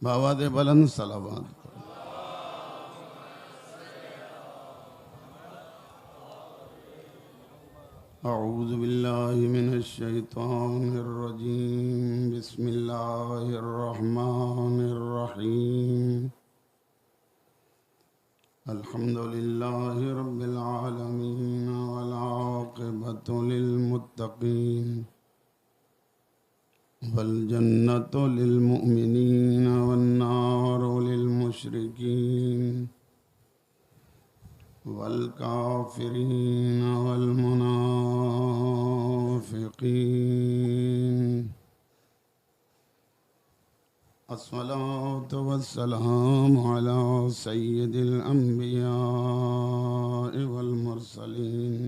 बाबा दे बुलंद सलावत। अऊज़ु बिल्लाहि मिनश शैतानिर रजीम। बिस्मिल्लाहिर रहमानिर रहीम। अल्हम्दुलिल्लाहि रब्बिल आलमीन वल आक़िबतु लिल मुत्तक़ीन वल जन्नतु लिल मुमिनीन वन नारु लिल मुशरिकीन वल काफिरीन वल मुनाफिकीन। अस्सलातु वस्सलामु अला सय्यिदिल अंबिया वल मुरसलीन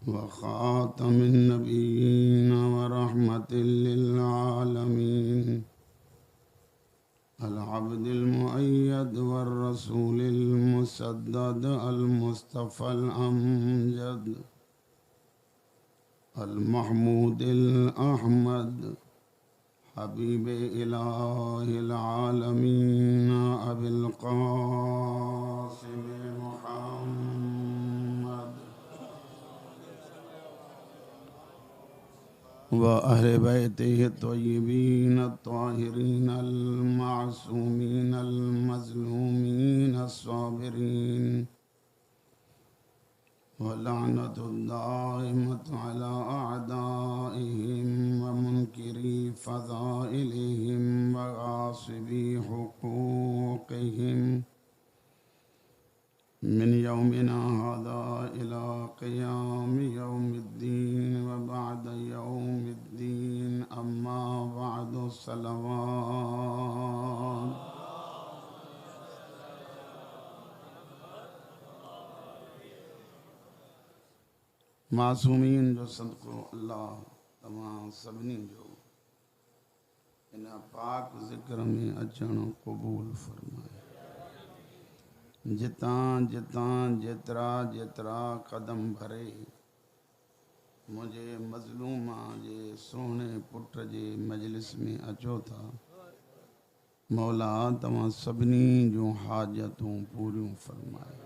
व खातमिन नबिय्यीन व रहमतिल लिल आलमीन अल अब्दिल मुअय्यद वर रसूलिल मुसद्दद अल मुस्तफ़ल अमजद अल महमूदिल अहमद हबीब इलाहिल आलमीन अबिल क़ासिम मुहम्मद व अहले बैतिहि तय्यबीन ताहिरीन अल मासूमीन अल मज़लूमीन अस्साबिरीन व लअनतुद्दाइमतु अला अअदाइहिम व मुनकिरी फ़ज़ाइलिहिम व गासिबी हुकूक़िहिम मिन यौमिना हाज़ा इला क़ियामि यौमिद्दीन व बअद यौमिद्दीन अम्मा बअदु सलवात। मासूमीन जो सदको अल्लाह तमाम सभिनी जो इन पाक ज़िक्र में अचण क़बूल फरमाए। जितां जितां जेतिरा जेतिरा कदम भरे मुझे मज़लूमा जे सोहणे पुट जे मजलिस में अचो था, मौला तमां सभिनी जूं हाजतूं पूरियूं फरमाए।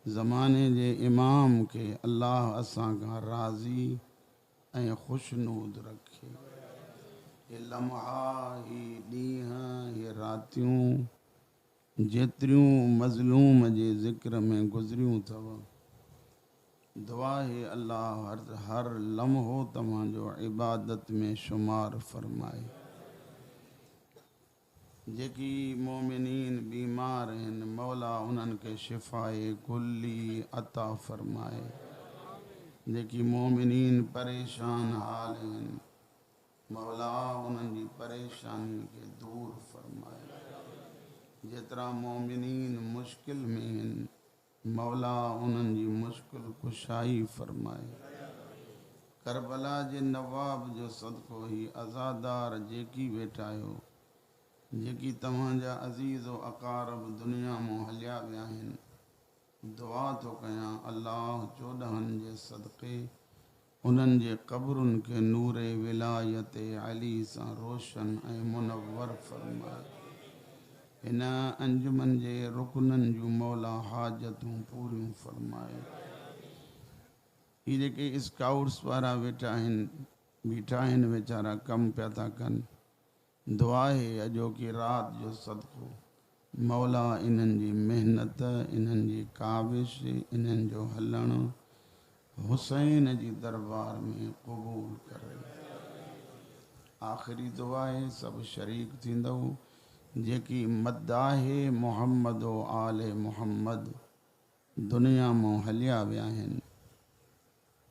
ज़माने जे इमाम के अल्लाह असां खां राज़ी ऐं खुशनूद रखे। ये लम्हा ही ॾींहं ये रातियूं जेतिरियूं मज़लूम जे ज़िक्र में गुज़रियूं अथव, दुआ है अल्लाह हर लम्हो तव्हांजो इबादत में शुमार फरमाए। जेकी मोमिनीन बीमार आहिनि मौला उन्हनि खे शिफ़ाए कुल्ली अता फरमाए। जेकी मोमिनीन परेशान हाल आहिनि मौला उन्हनि जी परेशानी खे दूर फरमाए। जेतिरा मोमिनीन मुश्किल में आहिनि मौला उन्हनि जी मुश्किल कुशाई फरमाए। करबला जे नवाब जो सदको ही अज़ादार जेकी वेठा आहियो, जेकी तव्हांजा अज़ीज़ व अकारब दुनिया मां हलिया विया आहिनि, दुआ थो कयां अल्लाह चोॾहनि जे सदक़े उन्हनि जे क़ब्रुनि खे नूरे विलायत अली सां रोशन ऐं मुनव्वर फरमाए। हिन अंजुमन जे रुकननि जूं मौला हाजतूं पूरियूं फरमाए। ही जेके स्काउट्स वारा वेठा आहिनि बीठा आहिनि वीचारा कमु पिया था कनि, दुआ है अॼोकी राति जो सदको मौला इन्हनि जी महिनत इन्हनि जी काविश इन्हनि जो हलणु हुसैन जी दरबार में क़बूल करे। आख़िरी दुआ है सब शरीक थींदव जेकी मद्दाहे मोहम्मद व आले मोहम्मद दुनिया मां हलिया विया आहिनि,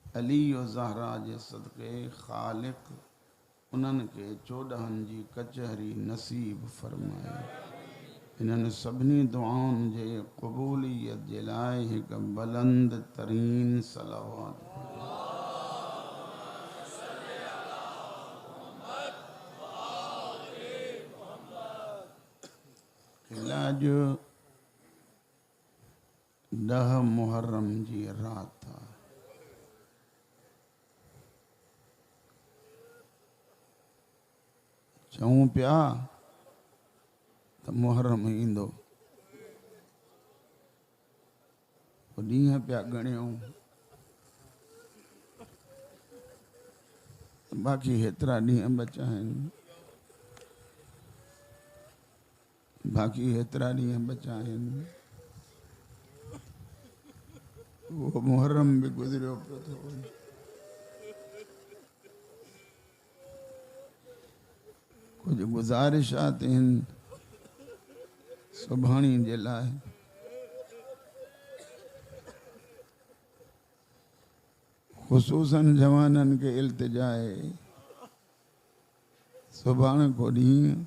अली व ज़हरा जे सदक़े ख़ालिक़ उन्हनि खे चोॾहनि जी कचहरी नसीब फरमाए। इन्हनि सभिनी दुआउनि जे क़बूलियत जे लाइ हिकु बुलंद तरीन सलावत। अॼु 10 मुहर्रम जी रात आहे। चऊं पिया त मुहर्रम ईंदो, ॾींहं पिया ॻणियूं, बाक़ी हेतिरा ॾींहं बचा आहिनि, बाक़ी हेतिरा ॾींहं बचा आहिनि। वो मुहर्रम भी गुजरियो पियो थो वञे। कुछ गुज़ारिशात आहिनि सुभाणे जे लाइ। ख़ुसूसन जवाननि खे इल्तिजा आहे, सुभाणे को ॾींहुं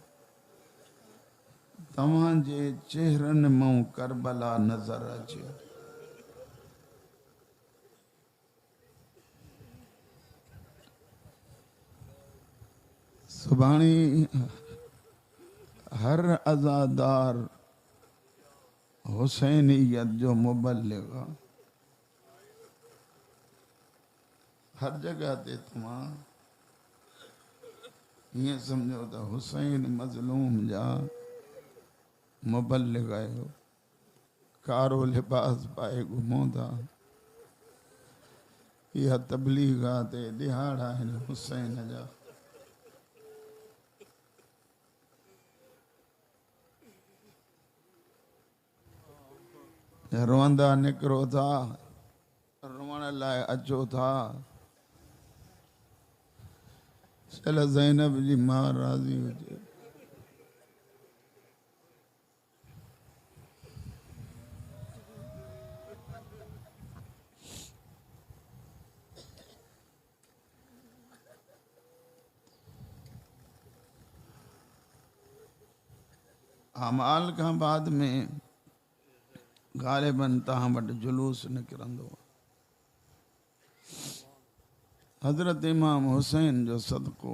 तव्हांजे चेहरनि मां करबला नज़र अचे। सुभाणे हर अज़ादार हुसैनियत जो मुबल्लिग आहे। हर जगह ते तव्हां हीअं सम्झो त हुसैन मज़लूम जा मुबल्लिग आहियो। कारो लिबास पाए घुमो था, इहा तबलीग आहे ते ॾिहाड़ आहिनि हुसैन जा। रोअंदा निकिरो था, रोअण लाइ अचो था। चल ज़ैनब जी मां राज़ी हुजे। अमाल खां बाद में ग़ालिबन तव्हां वटि जुलूस निकिरंदो। हज़रत इमाम हुसैन जो सदको,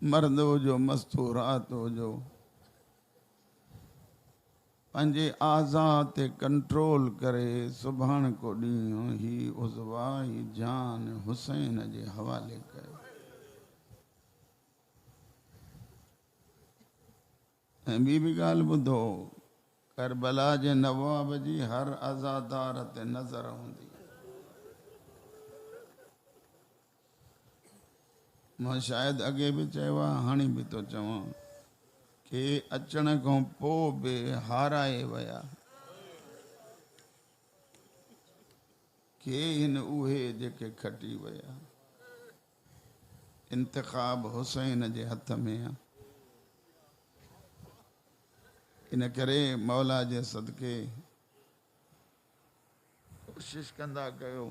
मर्द हुजो मस्तूरात हुजो, पंहिंजे आज़ा ते कंट्रोल करे सुभाणे को ॾींहुं ही उज़वा ही जान हुसैन जे हवाले कयो। ऐं ॿी बि ॻाल्हि ॿुधो, करबला जे नवाब जी हर अज़ादार ते नज़र हूंदी। मां शायदि अॻे बि चयो आहे, हाणे बि थो चवां कि अचण खां पोइ बि हाराए विया के हिन उहे जेके खटी विया। इंतख़ाब हुसैन जे हथ में आहे। इन करे मौला जे सदके कोशिश कंदा कयो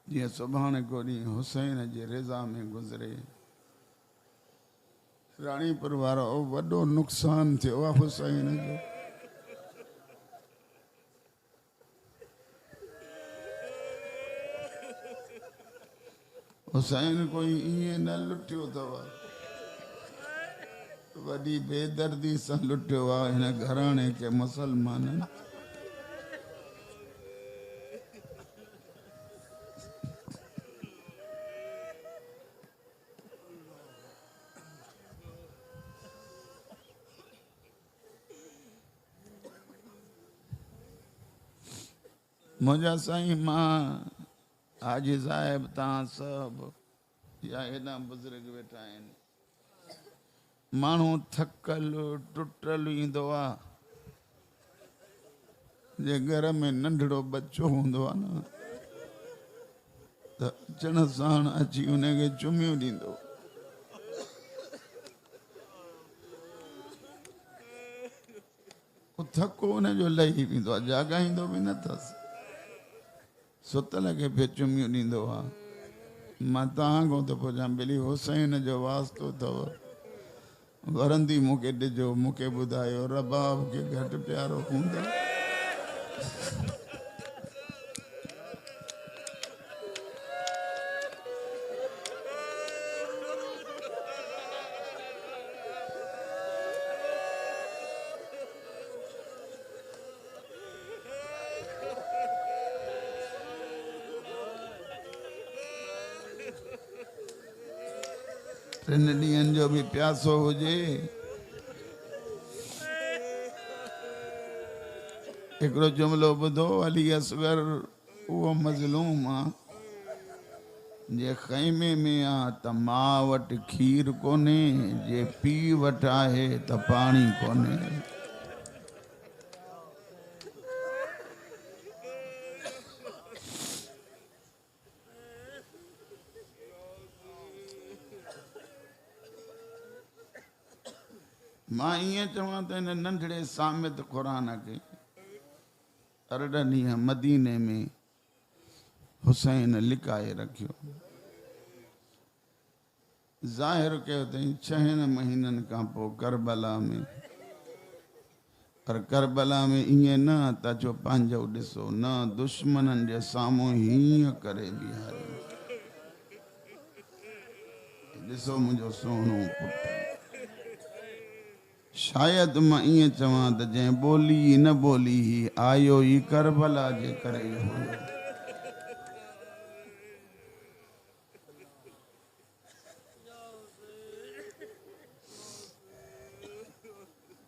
जीअं सुभाणे को ॾींहुं हुसैन जे रिज़ा में गुज़रे। राणीपुर वारो वॾो नुक़सानु थियो आहे हुसैन जो। हुसैन कोई ईअं न लुटियो अथव, वॾी बेदर्दी सां लुटियो आहे हिन घराणे खे मुसलमाननि। मुंहिंजा साईं मां हाजी साहिब तव्हां सभु या हेॾा बुज़ुर्ग वेठा आहिनि, माण्हू थकल टुटल ईंदो आहे, जे घर में नंढड़ो बच्चो हूंदो आहे न त अचण साण अची उनखे चुमियूं ॾींदो। थको हुनजो लही वेंदो आहे, जाॻाईंदो बि न अथसि, सुतल खे बि चुमियूं ॾींदो आहे। मां तव्हां खां थो पुछां, भली हुसैन जो वास्तो अथव, वरंदी मूंखे ॾिजो, मूंखे ॿुधायो रबाब खे घटि प्यारो हूंदो? टिन ॾींहंनि जो बि प्यासो हुजे। हिकिड़ो जुमिलो ॿुधो, अली असगर उहो मज़लूम आहे जे ख़ैमे में आहे त मां वटि खीर कोन्हे, जे पीउ वटि आहे त पाणी कोन्हे। मां ईअं चवां त हिन नंढड़े सामित क़ुरान खे अरड़नि ॾींहं मदीने में हुसैन लिकाए रखियो। ज़ाहिर कयो अथई 6 महीननि खां पोइ करबला में, पर करबला में ईअं न त जो पंहिंजो ॾिसो, न दुश्मननि जे साम्हूं हीअं करे बीहारियो, ॾिसो मुंहिंजो सुहिणो पुटु। शायदि मां ईअं चवां त जंहिं ॿोली न ॿोली ही आयो ई करबला जे करे हुयो।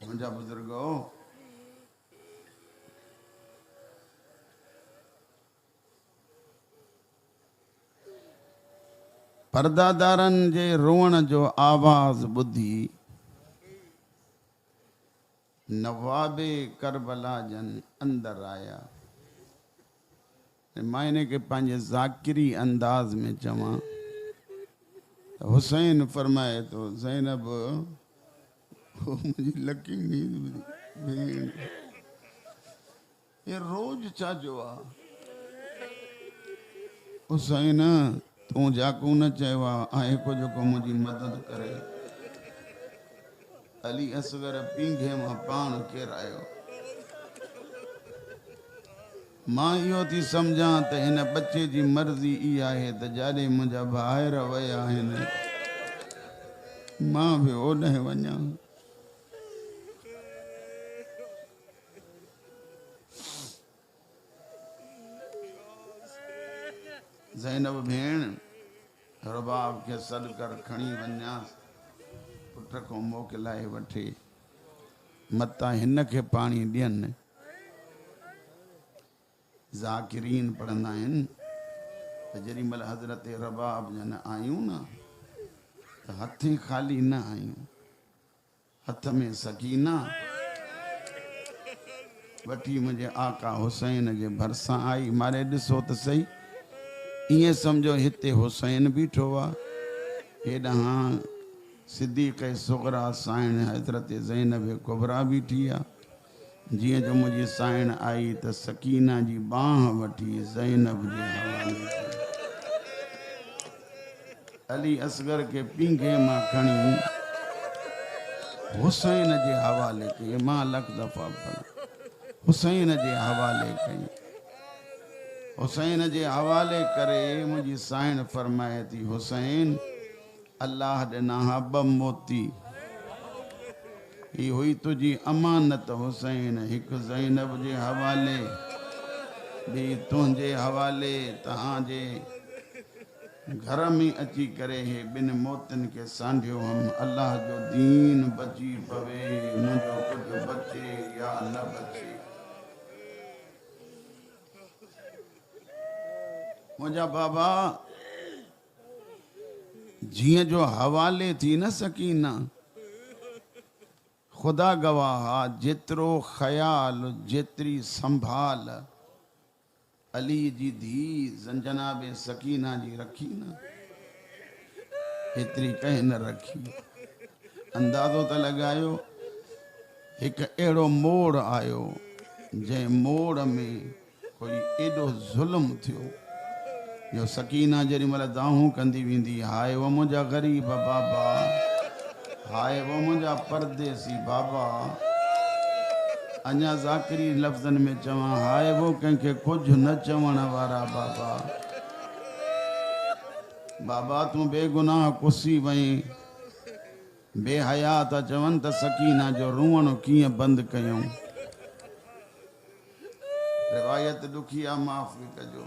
मुंहिंजा बुज़ुर्गो, परदादारनि जे रोअण जो आवाज़ ॿुधी नवाबे करबला जन अंदर आया। मां इन खे पंहिंजे ज़ाकिरी अंदाज़ में चवां त हुसैन फरमाए थो, ज़ैनब मुंहिंजी लकी भेण, ये रोज छा जो आहे? हुसैन तूं जाकू न चयो आहे को जेको मुंहिंजी मदद करे। अली असगर पींघे मां पाण केरायो। मां इहो थी सम्झां त हिन बचे जी मर्ज़ी इहा आहे त जाॾे मुंहिंजा भाइर विया आहिनि मां बि ओॾे वञां। ज़ैनब भेण रबाब खे सॾु कर, खणी वञांसि, पुट खां मोकिलाए वठे, मतां हिन खे पाणी ॾियनि। ज़ाकिरीन पढ़ंदा आहिनि त जेॾी महिल हज़रत रबाब जन आयूं न त हथें ख़ाली न आयूं, हथ में सकीना वठी मुंहिंजे आका हुसैन जे भरिसां आई। मारे ॾिसो त सही, ईअं सम्झो हिते हुसैन बीठो आहे, हेॾां सिद्दीक़ सुगरा साइण हज़रत ज़ैनब कुबरा बीठी आहे। जीअं जो मुंहिंजी साइण आई त सकीना जी बांह वठी ज़ैनब जे हवाले कई। अली असगर खे पींघे मां खणी हुसैन जे हवाले कई। मां लख दफ़ा पढ़ हुसैन जे हवाले कई। हुसैन जे हवाले करे मुंहिंजी साइण फरमाए थी, हुसैन अल्लाह ॾिना हा 2 मोती, ही हुई तुंहिंजी अमानत हुसैन, हिकु ज़ैनब जे हवाले, ॿी तुंहिंजे हवाले। तव्हांजे घर में अची करे हे 2 मोतियुनि खे सांढियो हम, अल्लाह जो दीन बची पवे, मुंहिंजो कुझु बचे या न बचे। मुंहिंजा बाबा जीअं जो हवाले थी न सकीना, ख़ुदा गवाह, जेतिरो ख़याल जेतिरी संभाल अली जी धी जनाबे सकीना जी रखी न, एतिरी कंहिं न रखी। अंदाज़ो त लॻायो, हिकु अहिड़ो मोड़ आयो जंहिं मोड़ में कोई एॾो ज़ुल्म थियो जो सकीना जेॾी महिल दाहूं कंदी वेंदी, हाय वो मुंहिंजा ग़रीब बाबा, हाय वो मुंहिंजा परदेसी बाबा, अञा ज़ाकिरी लफ़्ज़नि में चवां, हाय वो कंहिंखे कुझु न चवण वारा बाबा। बाबा तूं बेगुनाह कुसी वहीं, बेहया था चवनि त सकीना जो रुअण कीअं बंदि कयूं। रिवायत ॾुखी आहे, माफ़ कजो।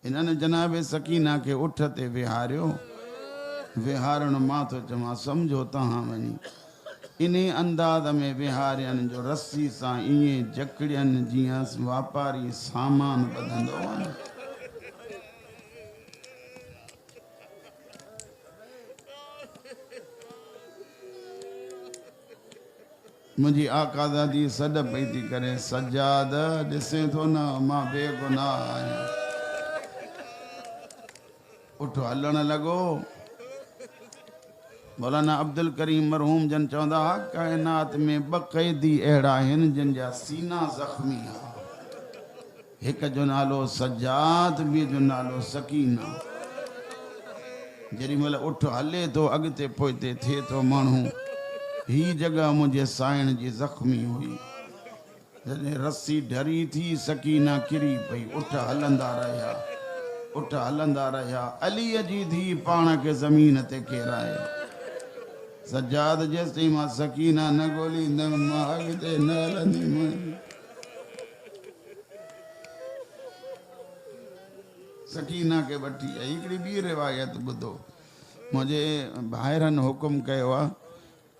इन्हनि जनाबे सकीना खे उठ ते विहारियो विहारण मां तो चवां सम्झो तहां वञी इन अंदाज में विहारियनि जो रस्सी सां ईअं जकड़ियनि जीअं वापारी सामान ॿधंदो आहे न। मुझी आकाज़ादी सॾ पई थी करे सजाद ॾिसे थो न मां बेगुनाह आहियां। उठ हलण लॻो। मौलाना अब्दुल करीम मरहूम जन चवंदा हुआ काइनात में ॿ क़ैदी अहिड़ा आहिनि जिन जा सीना ज़ख़्मी आहे। हिक जो नालो सजाद, ॿिए जो नालो सकीना। जेॾी महिल उठ हले थो अॻिते पोइते थिए थो माण्हू, ही जगह मुझे साइण जी ज़ख़्मी हुई। जॾहिं रस्सी ढरी थी सकीना किरी पई। उठ हलंदा रहिया, उठ हलंदा रहिया। अलीअ जी धी पाण खे ज़मीन ते किराए। सजाद जेसिताईं मां सकीना न ॻोल्हींदमि मां अॻिते न हलंदीमांइ। सकीना खे वठी आई। हिकिड़ी ॿी रिवायत ॿुधो। मुंहिंजे भाइरनि हुकुम कयो आहे,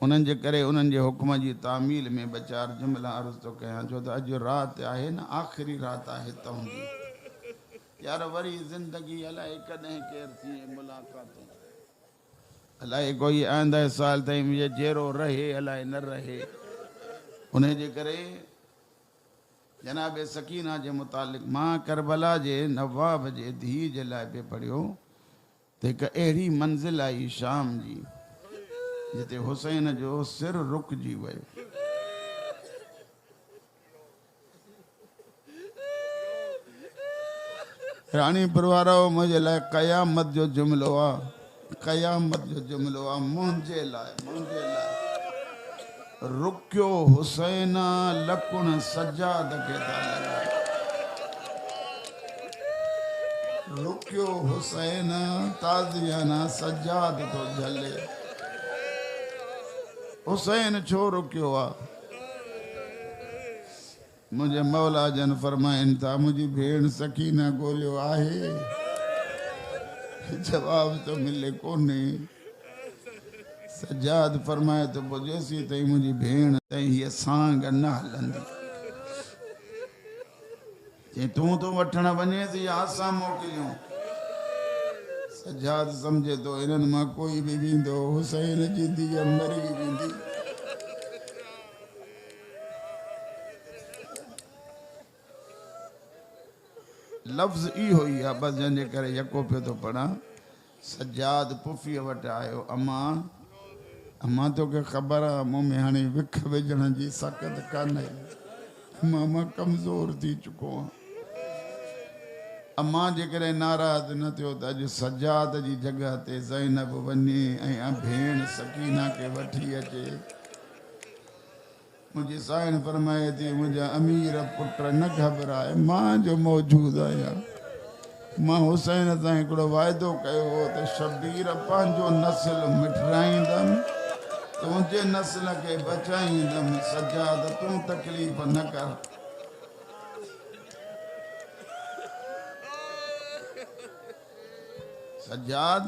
उन्हनि जे करे उन्हनि जे हुकुम जी तामील में ॿ चारि जुमिला अर्ज़ु थो कयां। छो त अॼु राति आहे न, आख़िरी राति आहे तव्हांजी। यार वरी ज़िंदगी अलाए कॾहिं केरु थिए मुलाक़ातूं, अलाए कोई आईंदह साल ताईं मुंहिंजे जहिड़ो रहे अलाए न रहे। उन जे करे जनाब सकीना जे मुतालिक़ मां करबला जे नवाब जे धीउ जे लाइ पे पढ़ियो त हिकु अहिड़ी मंज़िल आई शाम जी जिते हुसैन जो सिर रुकिजी वियो। रानीपुर वारो मुंहिंजे लाइ क़यामत जो जुमिलो आहे, क़यामत जो जुमिलो आहे मुंहिंजे लाइ, मुंहिंजे लाइ। रुकियो हुसैन लकुण सजाद खे था लॻाए। रुकियो हुसैन ताज़ियाना सजाद तो झले। हुसैन छो रुकियो आहे? मुझे मौला जन फरमाइनि था मुझी भेण सकीना ॻोल्हियो आहे, जवाब तो मिले कोन्हे। सजाद फरमाए तो पोइ जेसीं ताईं मुंहिंजी भेण ताईं हीअ सांग न हलंदी। चई तूं तो वठण वञेसि या असां मोकिलियूं? सजाद सम्झे तो इन्हनि मां कोई बि वेंदो हुसैन जी धीअ मरी वेंदी। लफ़्ज़ इहो ई आहे बस, जंहिंजे करे यको पियो थो पढ़ां। सजाद पुफीअ वटि आयो। अम्मा तोखे ख़बर आहे मूं में हाणे विख विझण जी सख़्त कान्हे, मां कमज़ोर थी चुको आहियां। अम्मा जेकॾहिं नाराज़ न थियो त अॼु सजाद जी जॻह ते ज़ैनब वञे ऐं भेण सकीना खे वठी अचे। मुंहिंजी साइण फरमाए थी मुंहिंजा अमीर पुट न घबराए, मां जो मौजूदु आहियां। मां हुसैन सां हिकिड़ो वाइदो कयो हो त शबीर पंहिंजो नस्ल मिठाईंदमि, तुंहिंजे नस्ल खे बचाईंदमि। सजाद तूं तकलीफ़ न कर। सजाद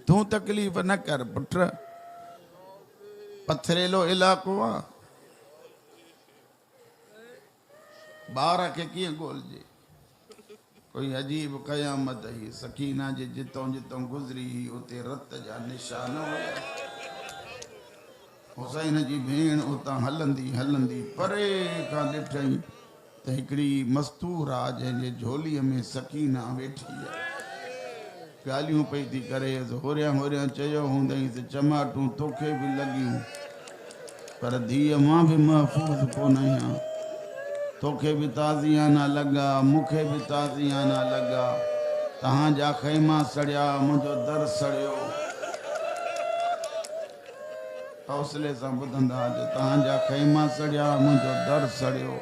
तूं तकलीफ़ न कर पुट, पथरेलो इलाइक़ो आहे, ॿार खे कीअं ॻोल्हिजे? कोई अजीब क़यामत हुई। सकीना जे जितों जितों गुज़री हुई उते रत जा निशान हुया। हुसैन जी भेण उतां हलंदी हलंदी परे खां ॾिठई त हिकिड़ी मस्तूर आहे जंहिंजे झोलीअ में सकीना वेठी आहे। ॻाल्हियूं पई थी करे। होरियां होरियां चयो हूंदई त चमाटूं तोखे बि लॻियूं, पर धीअ मां बि महफ़ूज़ कोन आहियां। तोखे बि ताज़ियाना लॻा, मूंखे बि ताज़ियाना लॻा। तव्हांजा ख़ैमा सड़िया, मुंहिंजो दर सड़ियो। हौसले सां ॿुधंदा जो तव्हांजा ख़ैमा सड़िया, मुंहिंजो दर सड़ियो।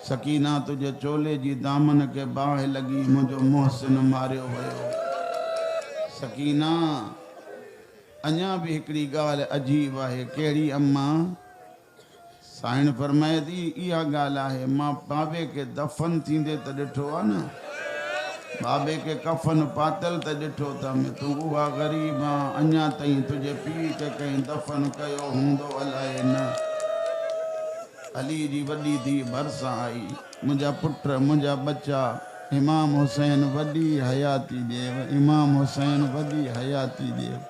सकीना तुंहिंजे चोले जी दामन खे बाहि लॻी, मुंहिंजो मुहसिन मारियो वियो। सकीना अञा बि हिकिड़ी ॻाल्हि अजीब आहे। कहिड़ी अम्मा? साइण फरमाए थी इहा ॻाल्हि आहे, मां बाबे खे दफ़न थींदे त ॾिठो आहे न, बाबे के कफन पातल त ॾिठो त में तूं उहा ग़रीब आहे, अञा ताईं तुंहिंजे पीउ खे कंहिं दफ़न कयो हूंदो अलाए न। अली जी वॾी धीउ भरिसां आई, मुंहिंजा पुट मुंहिंजा बच्चा, इमाम हुसैन वॾी हयाती ॾेव, इमाम हुसैन वॾी हयाती ॾेव।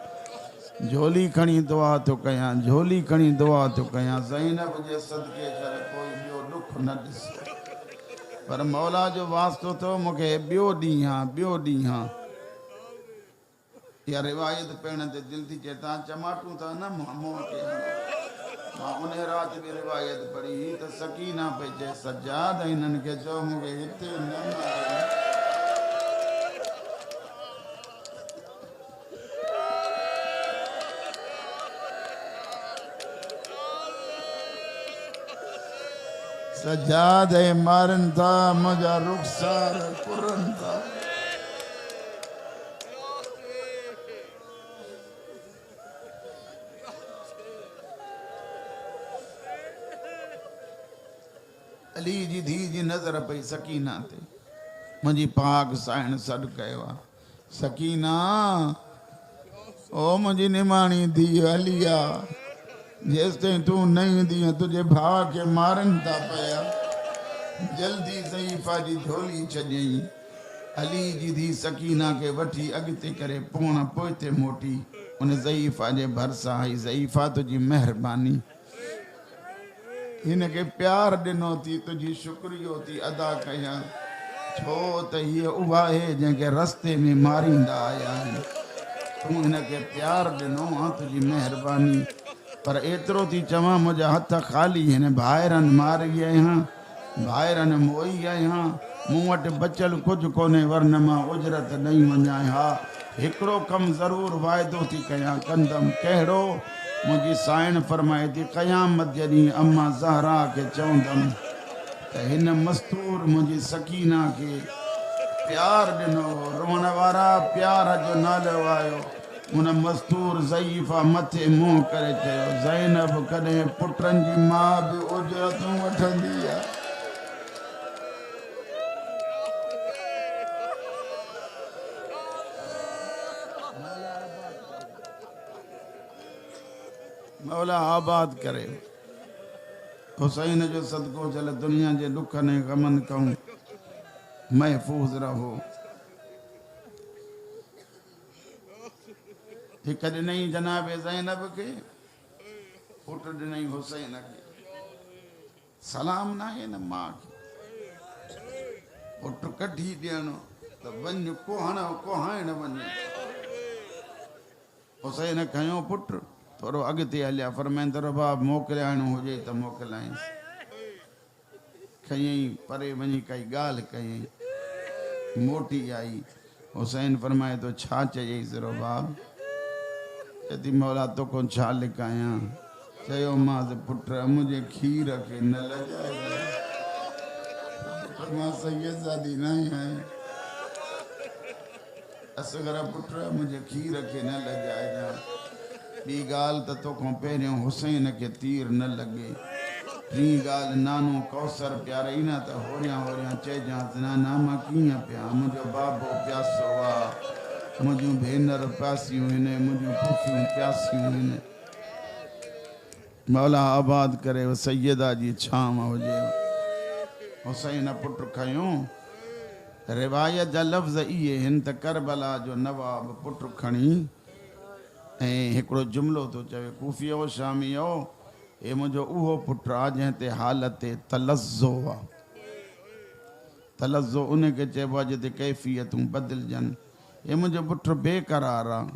झोली खणी दुआ थो कयां, झोली खणी दुआ थो कयां, ज़ैनब जे सदके चल कोई ॿियो ॾुख न ॾिसो। पर मौला जो वास्तो थो मूंखे ॿियो ॾींहुं आहे, ॿियो ॾींहुं आहे। इहा रिवायत पिण ते दिलि थी चए, तव्हां चमाटूं था न मुंहुं खे। मां उन राति बि रिवायत पढ़ी त सकीना पई चए सजाद हिननि खे चओ मूंखे हिते न मारे। सजाद मारनि था मुंहिंजा रुखसार पुरनि था। अली जी धीउ जी नज़र पई सकीना ते, मुंहिंजी पाक साइण सॾु कयो आहे, सकीना ओ मुंहिंजी निमाणी धीउ अलिया, जेसि ताईं तूं न ईंदी तुंहिंजे भाउ खे मारनि था पिया। जल्दी ज़ईफ़ा जी झोली छॾियईं। अली जी धीउ सकीना खे वठी अॻिते करे पोइते मोटी उन ज़ईफ़ा जे भरिसां आई। ज़ईफ़ा तुंहिंजी महिरबानी, हिनखे प्यार ॾिनो थी, तुंहिंजी शुक्रियो थी अदा कयां, छो त हीअ उहा आहे जंहिंखे रस्ते में मारींदा आया आहिनि। तूं हिनखे प्यार ॾिनो आहे, तुंहिंजी महिरबानी। पर एतिरो थी चवां, मुंहिंजा हथ ख़ाली हिन भाइरनि मारी आहियां, भाइरनि मोई आहियां, मूं वटि बचियल कुझु कोन्हे, वरन मां उजरत ॾेई वञा। हा, हिकिड़ो कमु ज़रूरु वाइदो थी कयां, कंदमि। कहिड़ो? मुंहिंजी साइण फरमाए थी क़यामत जॾहिं अम्मा ज़हरा खे चवंदमि त हिन मस्तूर मुंहिंजी सकीना खे प्यार ॾिनो, रोअण वारा प्यार जो नालो आयो। उन मस्तूर ज़ईफ़ा मथे मुंहुं करे चयो, ज़ैनब कॾहिं पुटनि जी माउ बि उजरतूं वठंदी आहे। मौला आबाद करे, हुसैन जो सदको चल, दुनिया जे ॾुखनि ऐं ग़मनि खां महफ़ूज़ रहो। हिकु ॾिनई जनाबे ज़ैनब खे, पुटु ॾिनई हुसैन खे। सलाम न आहे न माउ खे, पुटु कढी ॾियणो त वञ कोहाइण वञे। हुसैन खयो पुटु, थोरो अॻिते हलिया, फरमाईंदो बाब मोकिलियाणो हुजे त मोकिलाईंसि। खयईं, परे वञी काई ॻाल्हि कयईं, मोटी आई। हुसैन फरमाए थो छा चयईंसि बाब? चई मौला तोखां छा लिकायां? चयो मांसि पुट मुंहिंजे खीर खे न लॼाइजांइ, मां सैयदज़ादी न आहियां। असगर पुट मुंहिंजे खीर खे न लॼाइजांइ। ॿी ॻाल्हि त तोखां पहिरियों हुसैन खे तीर न लॻे। टी ॻाल्हि नानो कौसर प्यारई न त होरियां होरियां चइजांसि नाना मां कीअं पिया, मुंहिंजो बाबो प्यासो आहे, मुंहिंजूं भेनर प्यासियूं आहिनि, मुंहिंजूं पुफियूं प्यासियूं आहिनि। मौला आबाद करे सैयदा जी छांव हुजे। हुसैन पुटु खयो। रिवायत जा लफ़्ज़ इहे आहिनि त करबला जो नवाब पुटु खणी ऐं हिकिड़ो जुमिलो थो चवे, कूफियो शामियो, हे मुंहिंजो उहो पुटु आहे जंहिं ते हालत तलज़्ज़ो आहे। तलज़्ज़ो उनखे चइबो आहे जिते कैफ़ियतूं बदिलजनि। हे मुंहिंजो पुटु बेक़रार आहे,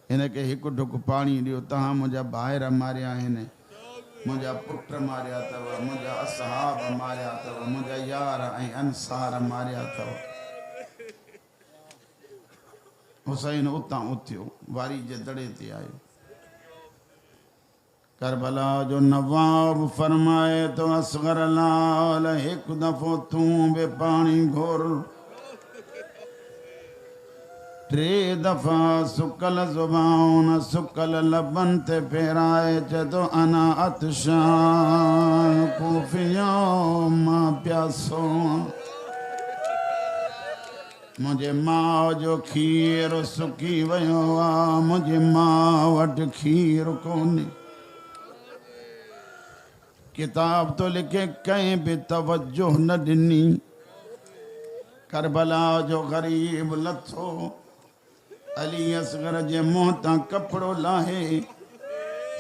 हिनखे हिकु ढुक पाणी ॾियो। तव्हां मुंहिंजा भाइर मारिया आहिनि, मुंहिंजा पुट मारिया अथव, मुंहिंजा असहाब मारिया अथव, मुंहिंजा यार ऐं अंसार मारिया अथव। हुसैन उतां उथियो, वारी जे दड़े ते आयो। करबला जो नवाब फरमाए तो असगर लाल हिकु दफ़ो तूं बि पाणी घोर। टे दफ़ा सुकल ज़ुबान सुकल लबनि ते फेराए चए तो अना अतशान कूफियो मां प्यासो। मुझे माँ जो खीर सुकी वयो आ मुझे माँ वट खीर कोने किताब तो लिखे कहीं भी तवज्जो न ॾिनी करबला जो गरीब लथो अली असगर जे मुंह तां कपिड़ो लाहे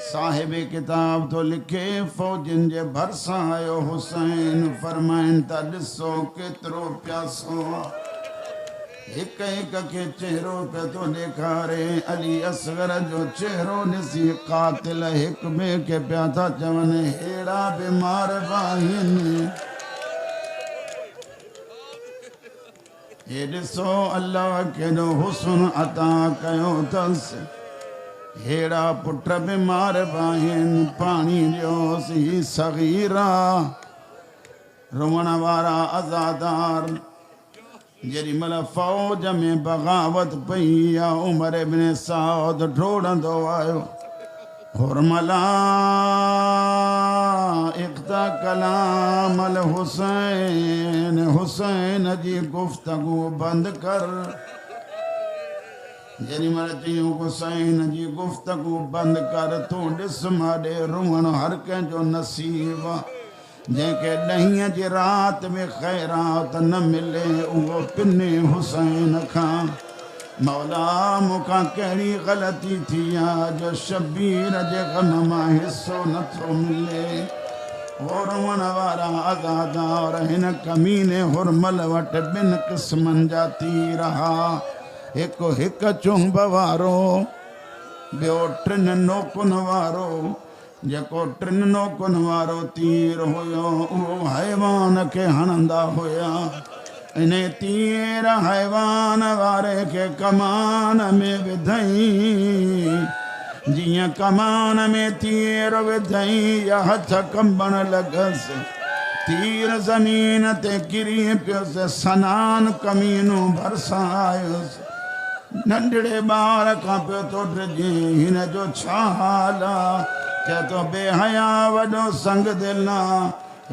साहिब किताब तो लिखे फौजन जे भरसां आयो हुसैन फरमाइन ता ॾिसो केतिरो प्यासो हिक हिक के चेहरो पे तो ॾेखारे अली असगर जो चेहरो ॾिसी कातिल हिक ॿिए खे पिया था चवनि हेड़ा बीमार आहिनि हे ॾिसो अल्लाह केॾो हुस्न अता कयो अथसि हेड़ा पुट बीमार आहिनि पाणी ॾियोसि सगीरा रोअण वारा अज़ादार जेॾी महिल फ़ौज में बग़ावत पई या उमर इब्न साउद ढोड़ंदो आयो हुरमला इक़्ता कलाम अल हुसैन हुसैन जी गुफ़्तगू बंदि कर जेॾी महिल चयूं हुसैन जी गुफ़्तगू बंदि कर तूं ॾिस माॾे रुअण हर कंहिंजो नसीब आहे जंहिंखे ॾहींअ जी राति में ख़ैरात न मिले उहो पिने हुसैन खां मौला मूंखां कहिड़ी ग़लती थी आहे जो शबीर जे ग़म मां हिसो नथो मिले हो रुअण वारा अज़ादार हिन कमीने हुरमल वटि ॿिनि क़िस्मनि जा तीर हा हिकु हिकु चुंब वारो ॿियो टिनि नोकुनि वारो जेको टिनि नोकुनि वारो तीर हुयो उहो हैवान खे हणंदा हुया इन तीर हैवान वारे खे कमान में विधई जीअं कमान में तीर विधई या हथ कंबण लॻसि तीर ज़मीन ते किरी पियोसि सनान कमीनूं भरिसां आयुसि नंढड़े ॿार खां पियो थो ड्रिजे हिन जो छा हाल आहे चए तो बेहया वॾो संग दिल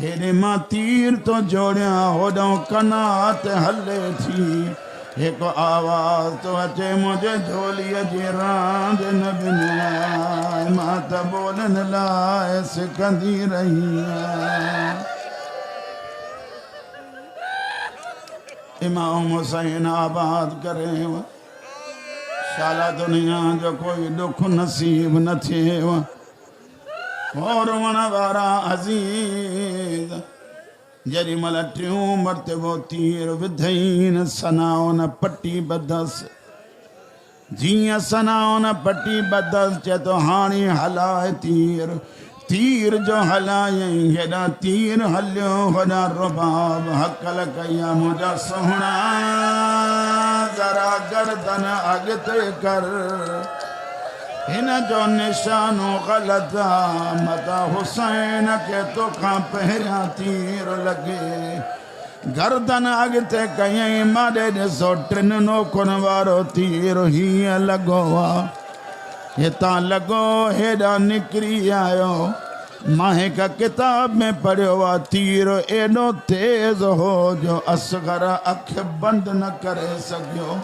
हेॾे मां तीर तो जोड़ियां होॾो कनात हले थी हिकु आवाज़ तो अचे मुंहिंजे झोलीअ जी रांदि न ॾिनाए मां त ॿोलण लाइ सिखंदी रही आहियां इमाम हुसैन आबाद करे शाला दुनिया जो कोई दुख नसीब न थिए और रुअण वारा अज़ीज़ जेॾी महिल टियों मरतबो तीर विधईं सनाउन पटी बधसि जीअं सनाउन पटी बधसि चए थो हाणे हलाए तीर तीर जो हलायईं हेॾा तीर हलियो होॾा रुबाब हकल कया मुंहिंजा सुहिणा ज़रा गर्दन अॻिते कर हिन जो निशानो ग़लति आहे मता हुसैन खे तोखां पहिरियां तीर लॻे गर्दन अॻिते कयईं माॾे ॾिसो टिनि नोकुनि वारो तीर हीअं लॻो आहे हितां लॻो हेॾा निकिरी आयो मां हिकु किताब में पढ़ियो आहे तीर एॾो तेज़ हो जो असगर अखि बंदि न करे सघियो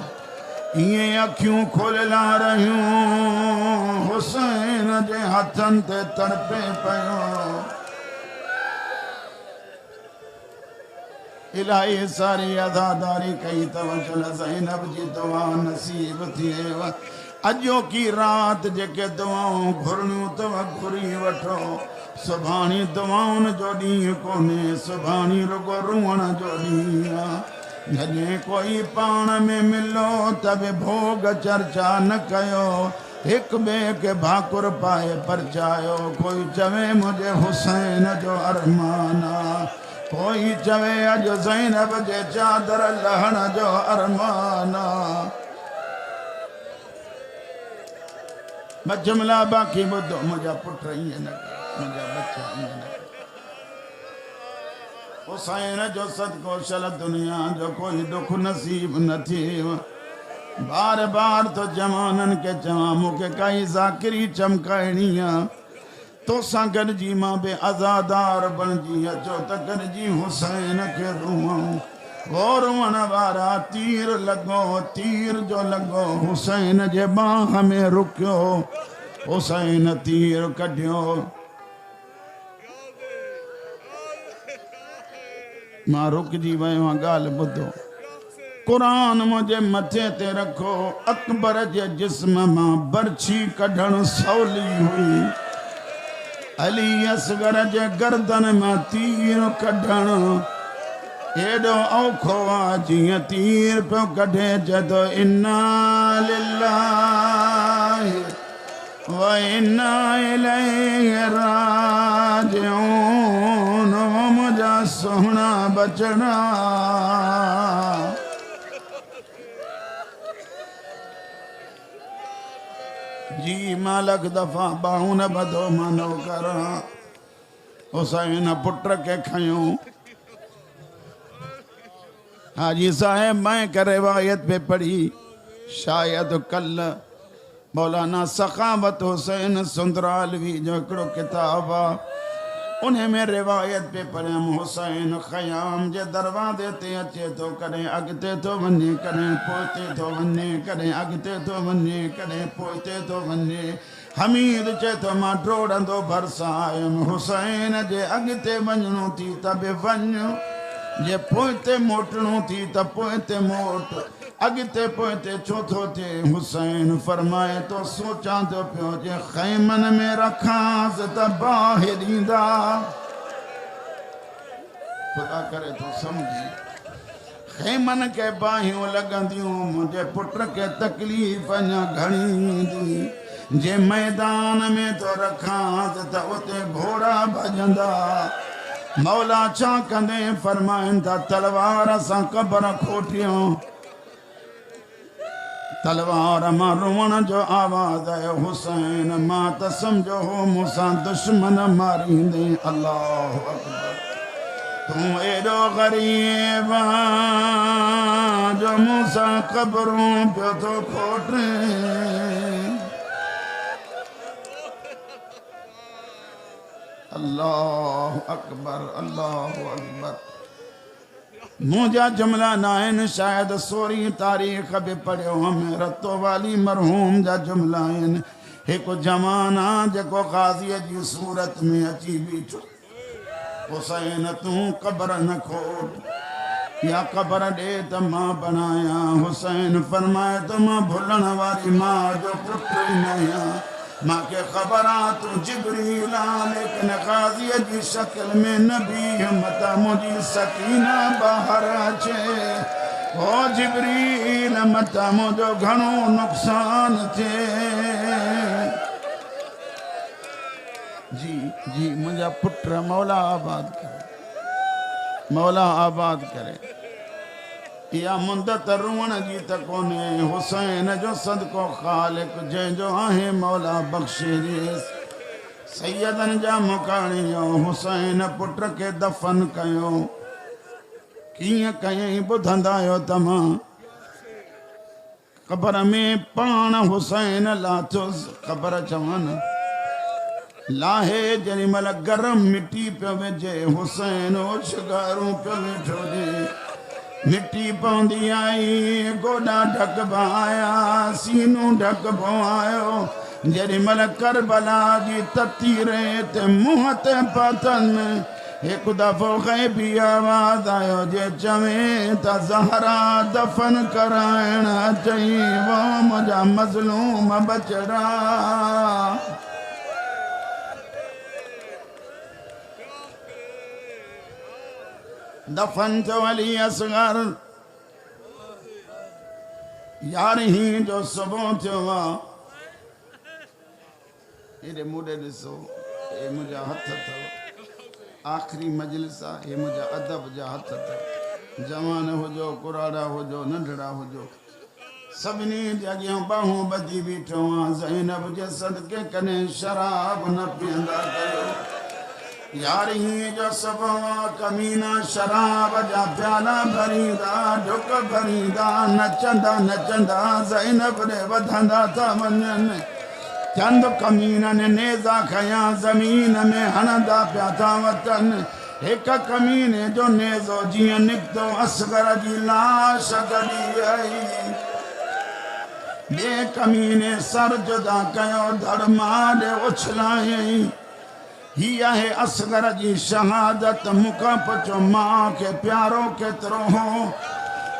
ईअं अखियूं खोलिया रहियूं हुसैन जे हथनि ते तड़पे पियो इलाही सारी अदादारी कई अथव चल ज़ैनब जी दुआ नसीब थिएव अॼो की राति जेके दुआऊं घुरणियूं अथव घुरी वठो सुभाणे दुआउनि जो ॾींहुं कोन्हे सुभाणे रुगो रुअण जो ॾींहुं आहे जॾहिं कोई पाण में मिलो त बि भोग चर्चा न कयो हिक ॿिए खे भाकुर पाए परचायो कोई चवे मुंहिंजे हुसैन जो अरमान आहे कोई चवे अॼु ज़ैनब जे चादर लहण जो अरमान आहे जुमिला बाक़ी ॿुधो मुंहिंजा पुट ईअं न मुंहिंजा बच्चा ईअं न हुसैन जो सदको शल दुनिया जो कोई दुख नसीब न थिए बार बार तो जवाननि खे चवां मूंखे काई ज़ाकिरी चमकाइणी आहे तोसां गॾिजी मां बि आज़ादार बणिजी अचो त गॾिजी हुसैन खे रुआं और मन वारा तीर लगो, तीर जो लगो हुसैन जे बाह में रुकियो, हुसैन तीर कढियो। मां रुकजी वियो आहियां, ॻाल्हि ॿुधो। कुरान मुंहिंजे मथे ते रखो, अकबर जे जिस्म मां बर्छी कढण सवली हुई, अली असगर जे गर्दन मां तीर कढण एॾो औखो आहे जीअं तीर पियो कढे जदो इन्ना लिल्लाहि व इन्ना इलैहि राजिऊन। मुंहिंजा सोहणा बचड़ा जी मां लख दफ़ा बाहूं न ॿधो मानो करां, हुसैन पुट खे खयूं। हाजी साहब मैं कर रिवायत पे पढ़ी, शायद कल मौलाना सखावत हुसैन सुंदरालवी जो हिकिड़ो किताब आहे, उन में रिवायत पे पढ़ियमि। हुसैन ख़याम जे दरवाज़े ते अचे थो, कॾहिं अॻिते थो वञे, कॾहिं पोइते थो वञे, कॾहिं अॻिते थो वञे, कॾहिं पोइते थो वञे। हमीद चए थो मां डोड़ंदो भरिसां आयुमि, हुसैन जे अॻिते वञिणो थी त बि वञ, जे पोइते मोटणो थी त पोइते मोट, अॻिते पोइते छो थो थिए। हुसैन फरमाए तो सोचां थो पियो जे ख़ैमन में रखांसि त बाहि ॾींदा, ख़ुदा करे तो सम्झी ख़ैमन खे बाहियूं लॻंदियूं, मुंहिंजे पुट खे तकलीफ़ अञा घणी ईंदी। जे मैदान में तो रखांसि त उते घोड़ा भॼंदा। मौला छा कंदे फरमाइनि था तलवार सां क़बर खोटियूं, तलवार मां रोअण जो आवाज़ आयो। हुसैन मां त सम्झो हो मूंसां दुश्मन मारींदे। अल्लाह अकबर, तूं एॾो ग़रीब जो मूंसां क़बरूं पियो थो खोटे। अल्लाह अकबर, अल्लाह अकबर। मुंहिंजा जुमला न आहिनि, शायदि 16 तारीख़ बि पढ़ियो हुअमि, रतो वाली मरहूम जा जुमला आहिनि। हिकु जवान आहे जेको क़ाज़ीअ जी सूरत में अची बीठो, हुसैन तूं क़बर न खोट या क़बर ॾे त मां बणायां। हुसैन फरमाए त मां भुलण वारी मां जो पुटु न आहियां, मांखे ख़बर आहे तूं जिब्रील आहे, लेकिन क़ाज़ीअ जी शक्ल में नबी मता मुंहिंजी सकीना ॿाहिरि अचे। ओ जिब्रील मता मुंहिंजो घणो नुक़सान थिए। जी जी मुंहिंजा पुट मौला आबाद करे, मौला आबाद करे। इहा मुंदत रुअण जी त कोन्हे, हुसैन जो सदको ख़ालिक जंहिंजो आहे मौला बख़्शे ॾेसि। सैयदनि जा मुकाणियो हुसैन पुट खे दफ़न कयो, कीअं कयईं ॿुधंदा आहियो तव्हां। क़बर में पाण हुसैन लाथुसि, ख़बर चवनि लाहे जेॾी महिल गरम मिटी पियो विझे, हुसैन ओछगारूं पियो वेठो ॾे। मिट्टी पवंदी आई, गोॾा ढकबा आया, सीनूं ढकबो आयो। जेॾी महिल करबला जी तती रेत मुंहं ते पातनि, हिकु दफ़ो ग़ैबी आवाज़ आयो जे चवे त ज़हरा दफ़न कराइण अचई, वो मुंहिंजा मज़लूम बचड़ा। दफ़न थियो अली असगर, 11 जो सुबुह थियो आहे। हेॾे मूंॾे ॾिसो, हे मुंहिंजा हथ अथव, आख़िरी मजलिस आहे, हे मुंहिंजा अदब जा हथ अथव। जवान हुजो, कुराड़ा हुजो, नंढड़ा हुजो, सभिनी जे अॻियां बाहूं ॿधी बीठो आहे। ज़ैनब जे सदके कॾहिं शराब न पीअंदा कयो। 11 जो सुबुह कमीना शराब जा प्याला भरींदा, ढुक भरींदा, नचंदा नचंदा ज़ैनब ॾे वधंदा था वञनि। चंद कमीननि नेज़ा खयां ज़मीन में हणंदा पिया था वठनि। एक कमीने जो नेज़ो जियां निकतो असगर जी लाश गड़ी आई बे कमीने सर जुदा कयो धड़ मारे उछलाई ही आहे असगर जी शहादत मुका पचो मां के प्यारो केतिरो हो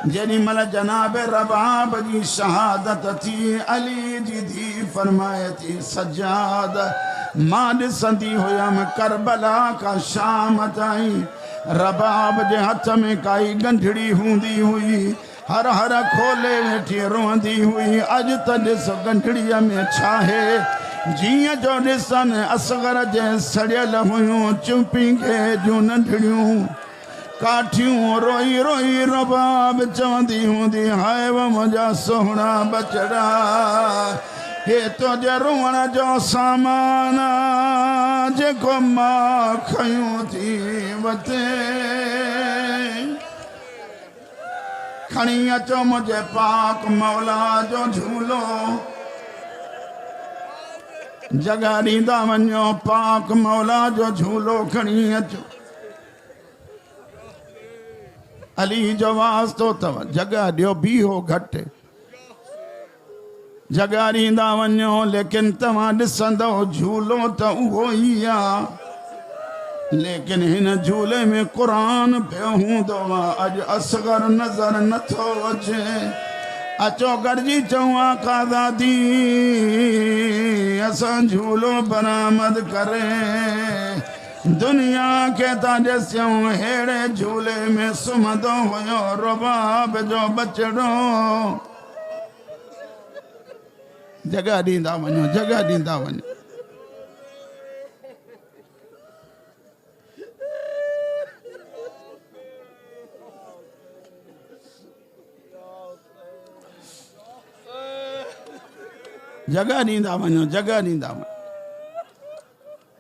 जेॾी महिल जनाब रबाब जी शहादत थी अली जी धी फरमाए थी सजाद मां ॾिसंदी हुयमि करबला का शाम ताईं रबाब जे हथ में काई गंढड़ी हूंदी हुई हर हर खोले वेठी रोंदी हुई अॼु त ॾिस गंढड़ीअ में छा आहे जियां जो ॾिसनि असगर जे सड़ियल हुयूं चुपी खे जूं नंढड़ियूं काठियूं रोई रोई रबाब चवंदी हूंदी हाय व मुंहिंजा सोहणा बचड़ा हे तुंहिंजे रुअण जो सामान जेको मां खयूं थी वते खणी अचो मुंहिंजे पाक मौला जो झूलो जगह ॾींदा वञो पाक मौला जो झूलो खणी अचो अली जो वास्तो अथव जगह ॾियो बीहो घटि जगह ॾींदा वञो लेकिन तव्हां ॾिसंदव झूलो त उहो ई आहे लेकिन हिन झूले में क़ुरान पियो हूंदो आहे अॼु असगर नज़र नथो अचे अचो गॾिजी चऊं आका दादी असां झूलो बरामद करे दुनिया के ता ॾिसूं हेड़े झूले में सुम्हंदो हुयो रबाब जो बचड़ो जगह ॾींदा वञो जगह ॾींदा वञो जगह ॾींदा वञो जगह ॾींदा वञो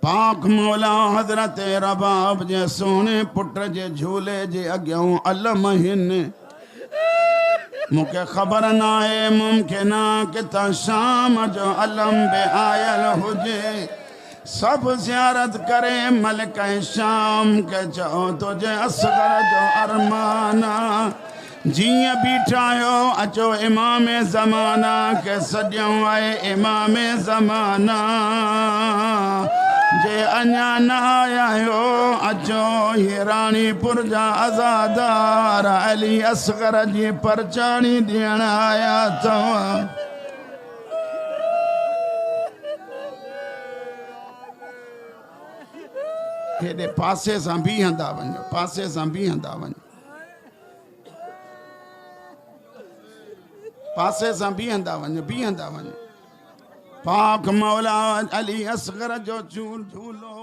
पाक मौला हज़रत रबाब जे सोने पुट जे झूले जे अॻियां अलम हिन मूंखे ख़बर न आहे मुमकिन आहे किथां शाम जो अलम बि आयल हुजे सभु ज़ियारत करे मलिक शाम के चओ तुंहिंजे असगर जो अरमान जियां बीठा आहियो अचो इमाम ज़माना के सॼूं आहे इमाम ज़माना जे अञा न आया आहियो अचो ये रानीपुर जा आज़ादार अली असगर जी परचाणी ॾियण आया अथव हेॾे पासे सां बीहंदा वञो पासे सां बीहंदा वञो पासे सां बीहंदा वञो पाक मौला अली असगर जो झूलो